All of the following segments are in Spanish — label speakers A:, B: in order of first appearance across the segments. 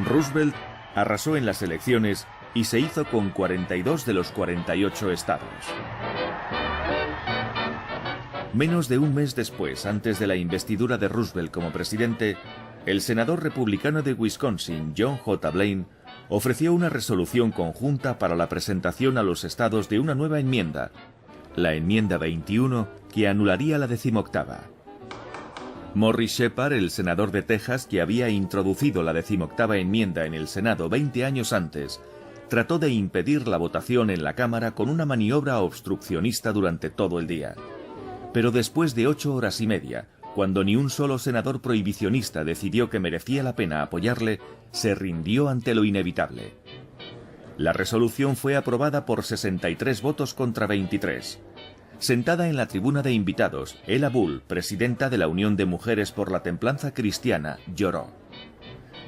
A: Roosevelt arrasó en las elecciones y se hizo con 42 de los 48 estados. Menos de un mes después, antes de la investidura de Roosevelt como presidente, el senador republicano de Wisconsin, John J. Blaine, ofreció una resolución conjunta para la presentación a los estados de una nueva enmienda, la enmienda 21, que anularía la 18ª. Morris Shepard, el senador de Texas que había introducido la 18ª enmienda en el Senado 20 años antes, trató de impedir la votación en la Cámara con una maniobra obstruccionista durante todo el día. Pero después de 8 horas y media, cuando ni un solo senador prohibicionista decidió que merecía la pena apoyarle, se rindió ante lo inevitable. La resolución fue aprobada por 63 votos contra 23. Sentada en la tribuna de invitados, Ella Bull, presidenta de la Unión de Mujeres por la Templanza Cristiana, lloró.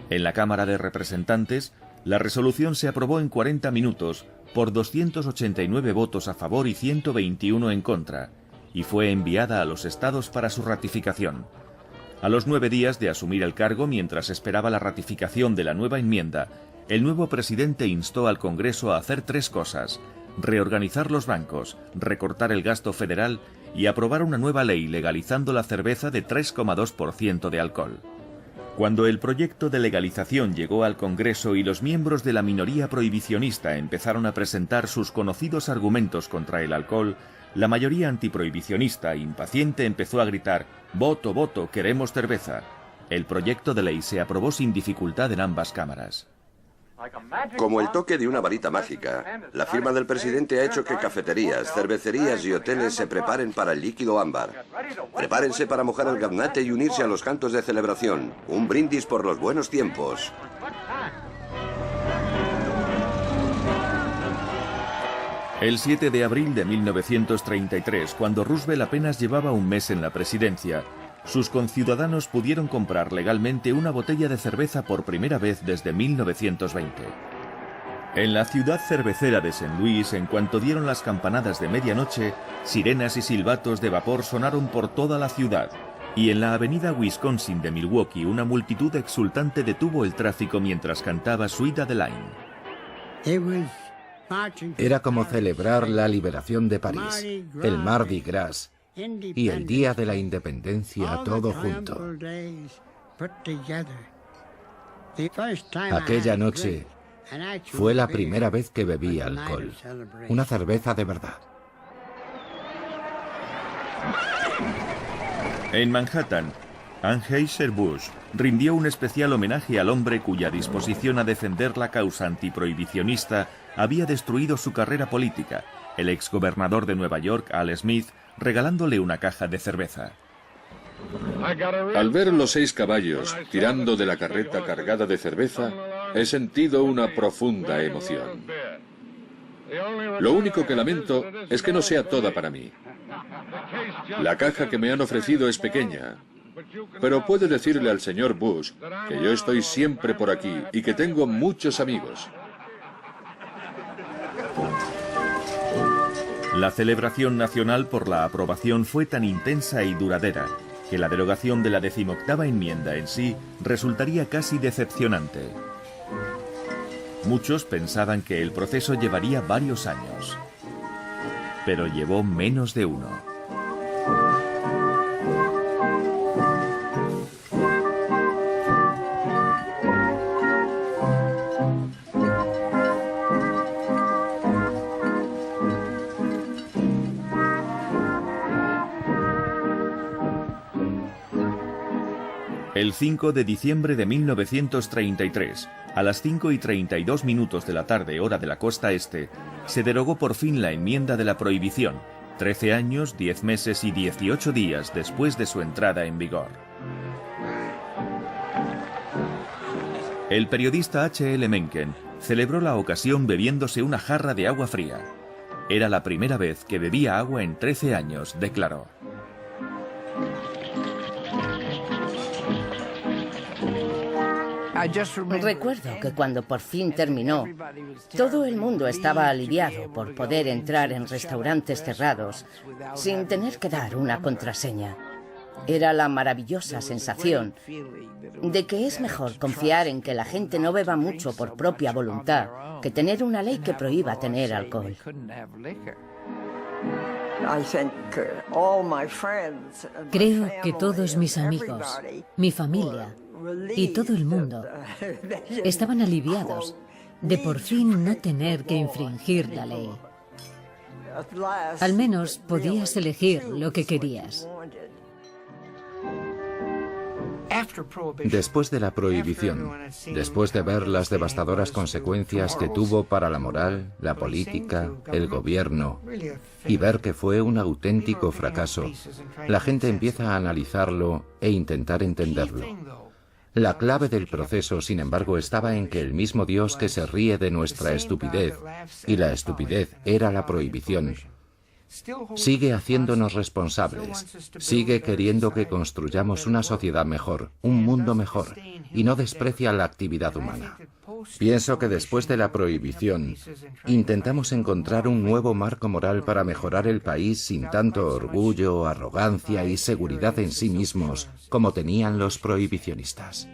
A: En la Cámara de Representantes, la resolución se aprobó en 40 minutos por 289 votos a favor y 121 en contra, y fue enviada a los estados para su ratificación. A los 9 días de asumir el cargo, mientras esperaba la ratificación de la nueva enmienda, el nuevo presidente instó al Congreso a hacer 3 cosas: reorganizar los bancos, recortar el gasto federal y aprobar una nueva ley legalizando la cerveza de 3,2% de alcohol. Cuando el proyecto de legalización llegó al Congreso y los miembros de la minoría prohibicionista empezaron a presentar sus conocidos argumentos contra el alcohol, la mayoría antiprohibicionista, impaciente, empezó a gritar: «¡Voto, voto, queremos cerveza!». El proyecto de ley se aprobó sin dificultad en ambas cámaras.
B: Como el toque de una varita mágica, la firma del presidente ha hecho que cafeterías, cervecerías y hoteles se preparen para el líquido ámbar. Prepárense para mojar el gaznate y unirse a los cantos de celebración. Un brindis por los buenos tiempos.
A: El 7 de abril de 1933, cuando Roosevelt apenas llevaba un mes en la presidencia, sus conciudadanos pudieron comprar legalmente una botella de cerveza por primera vez desde 1920. En la ciudad cervecera de St. Louis, en cuanto dieron las campanadas de medianoche, sirenas y silbatos de vapor sonaron por toda la ciudad, y en la avenida Wisconsin de Milwaukee una multitud exultante detuvo el tráfico mientras cantaba Sweet Adeline.
C: Era como celebrar la liberación de París, el Mardi Gras y el Día de la Independencia, todo junto. Aquella noche fue la primera vez que bebí alcohol, una cerveza de verdad.
A: En Manhattan, Anheuser-Busch rindió un especial homenaje al hombre cuya disposición a defender la causa antiprohibicionista había destruido su carrera política, el exgobernador de Nueva York, Al Smith, regalándole una caja de cerveza.
D: Al ver los 6 caballos tirando de la carreta cargada de cerveza, he sentido una profunda emoción. Lo único que lamento es que no sea toda para mí. La caja que me han ofrecido es pequeña, pero puedo decirle al señor Bush que yo estoy siempre por aquí y que tengo muchos amigos.
A: La celebración nacional por la aprobación fue tan intensa y duradera que la derogación de la 18ª enmienda en sí resultaría casi decepcionante. Muchos pensaban que el proceso llevaría varios años, pero llevó menos de uno. El 5 de diciembre de 1933, a las 5:32 de la tarde, hora de la costa este, se derogó por fin la enmienda de la prohibición, 13 años, 10 meses y 18 días después de su entrada en vigor. El periodista H.L. Mencken celebró la ocasión bebiéndose una jarra de agua fría. Era la primera vez que bebía agua en 13 años, declaró.
E: Recuerdo que cuando por fin terminó, todo el mundo estaba aliviado por poder entrar en restaurantes cerrados sin tener que dar una contraseña. Era la maravillosa sensación de que es mejor confiar en que la gente no beba mucho por propia voluntad que tener una ley que prohíba tener alcohol.
F: Creo que todos mis amigos, mi familia y todo el mundo estaban aliviados de por fin no tener que infringir la ley. Al menos podías elegir lo que querías.
C: Después de la prohibición, después de ver las devastadoras consecuencias que tuvo para la moral, la política, el gobierno, y ver que fue un auténtico fracaso, la gente empieza a analizarlo e intentar entenderlo. La clave del proceso, sin embargo, estaba en que el mismo Dios que se ríe de nuestra estupidez, y la estupidez era la prohibición, sigue haciéndonos responsables, sigue queriendo que construyamos una sociedad mejor, un mundo mejor, y no desprecia la actividad humana. Pienso que después de la prohibición, intentamos encontrar un nuevo marco moral para mejorar el país sin tanto orgullo, arrogancia y seguridad en sí mismos como tenían los prohibicionistas.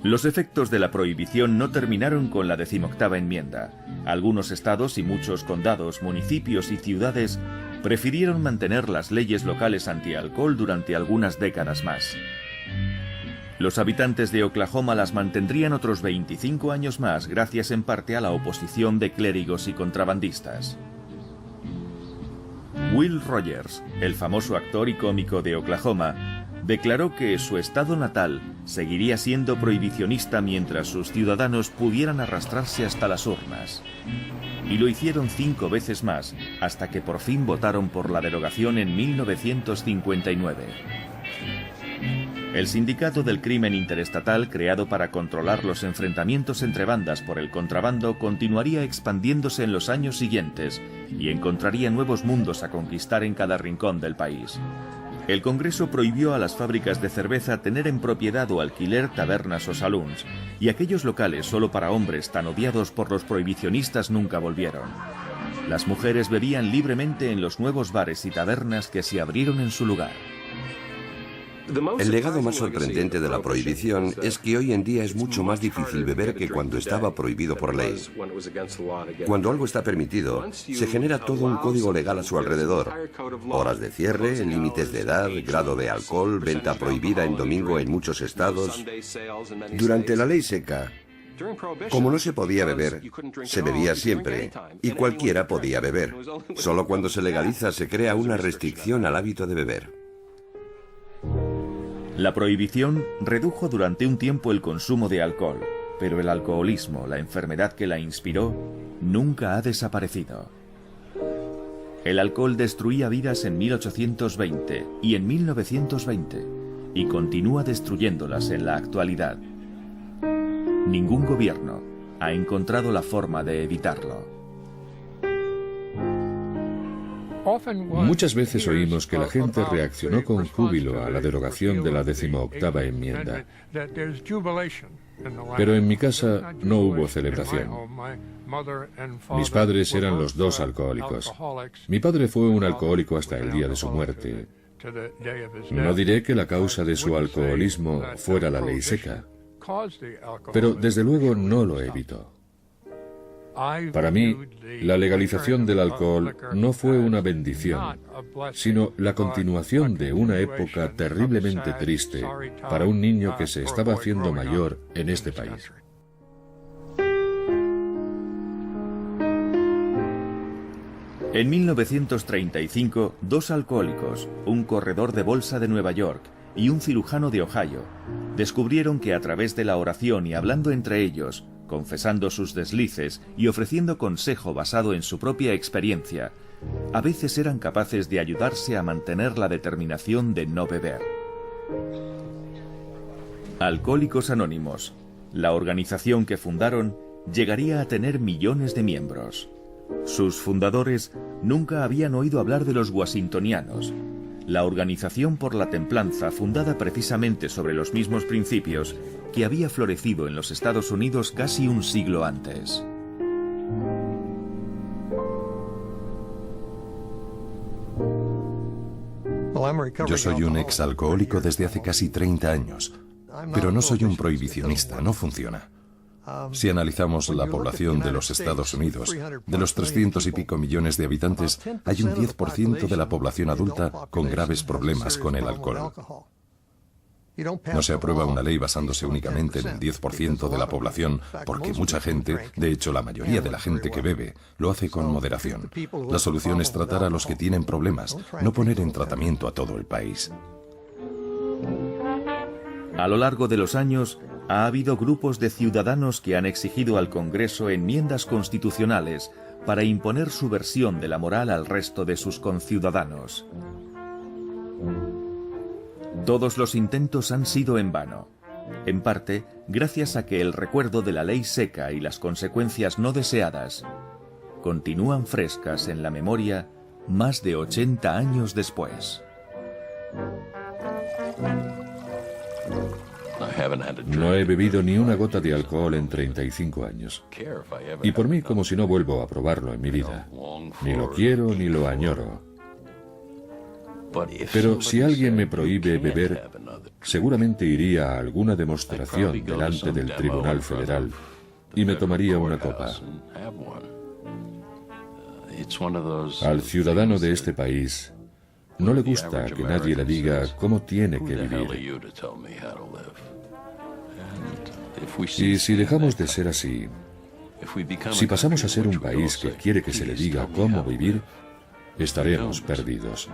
A: Los efectos de la prohibición no terminaron con la 18ª enmienda. Algunos estados y muchos condados, municipios y ciudades prefirieron mantener las leyes locales antialcohol durante algunas décadas más. Los habitantes de Oklahoma las mantendrían otros 25 años más gracias en parte a la oposición de clérigos y contrabandistas. Will Rogers, el famoso actor y cómico de Oklahoma, declaró que su estado natal seguiría siendo prohibicionista mientras sus ciudadanos pudieran arrastrarse hasta las urnas. Y lo hicieron 5 veces más, hasta que por fin votaron por la derogación en 1959. El Sindicato del Crimen Interestatal, creado para controlar los enfrentamientos entre bandas por el contrabando, continuaría expandiéndose en los años siguientes y encontraría nuevos mundos a conquistar en cada rincón del país. El Congreso prohibió a las fábricas de cerveza tener en propiedad o alquiler tabernas o saloons, y aquellos locales solo para hombres tan odiados por los prohibicionistas nunca volvieron. Las mujeres bebían libremente en los nuevos bares y tabernas que se abrieron en su lugar.
B: El legado más sorprendente de la prohibición es que hoy en día es mucho más difícil beber que cuando estaba prohibido por ley. Cuando algo está permitido, se genera todo un código legal a su alrededor. Horas de cierre, límites de edad, grado de alcohol, venta prohibida en domingo en muchos estados. Durante la ley seca, como no se podía beber, se bebía siempre, y cualquiera podía beber. Solo cuando se legaliza se crea una restricción al hábito de beber.
A: La prohibición redujo durante un tiempo el consumo de alcohol, pero el alcoholismo, la enfermedad que la inspiró, nunca ha desaparecido. El alcohol destruía vidas en 1820 y en 1920, y continúa destruyéndolas en la actualidad. Ningún gobierno ha encontrado la forma de evitarlo.
D: Muchas veces oímos que la gente reaccionó con júbilo a la derogación de la 18ª enmienda. Pero en mi casa no hubo celebración. Mis padres eran los dos alcohólicos. Mi padre fue un alcohólico hasta el día de su muerte. No diré que la causa de su alcoholismo fuera la ley seca, pero desde luego no lo evitó. Para mí, la legalización del alcohol no fue una bendición, sino la continuación de una época terriblemente triste para un niño que se estaba haciendo mayor en este país.
A: En 1935, 2 alcohólicos, un corredor de bolsa de Nueva York y un cirujano de Ohio, descubrieron que a través de la oración y hablando entre ellos, confesando sus deslices y ofreciendo consejo basado en su propia experiencia, a veces eran capaces de ayudarse a mantener la determinación de no beber. Alcohólicos Anónimos, la organización que fundaron, llegaría a tener millones de miembros. Sus fundadores nunca habían oído hablar de los washingtonianos, la organización por la templanza fundada precisamente sobre los mismos principios que había florecido en los Estados Unidos casi un siglo antes.
G: Yo soy un exalcohólico desde hace casi 30 años, pero no soy un prohibicionista, no funciona. Si analizamos la población de los Estados Unidos, de los 300 y pico millones de habitantes, hay un 10% de la población adulta con graves problemas con el alcohol. No se aprueba una ley basándose únicamente en el 10% de la población, porque mucha gente, de hecho la mayoría de la gente que bebe, lo hace con moderación. La solución es tratar a los que tienen problemas, no poner en tratamiento a todo el país.
A: A lo largo de los años, ha habido grupos de ciudadanos que han exigido al Congreso enmiendas constitucionales para imponer su versión de la moral al resto de sus conciudadanos. Todos los intentos han sido en vano, en parte gracias a que el recuerdo de la ley seca y las consecuencias no deseadas continúan frescas en la memoria más de 80 años después.
D: No he bebido ni una gota de alcohol en 35 años. Y por mí como si no vuelvo a probarlo en mi vida. Ni lo quiero ni lo añoro. Pero si alguien me prohíbe beber, seguramente iría a alguna demostración delante del Tribunal Federal y me tomaría una copa. Al ciudadano de este país no le gusta que nadie le diga cómo tiene que vivir. Y si dejamos de ser así, si pasamos a ser un país que quiere que se le diga cómo vivir, estaremos perdidos.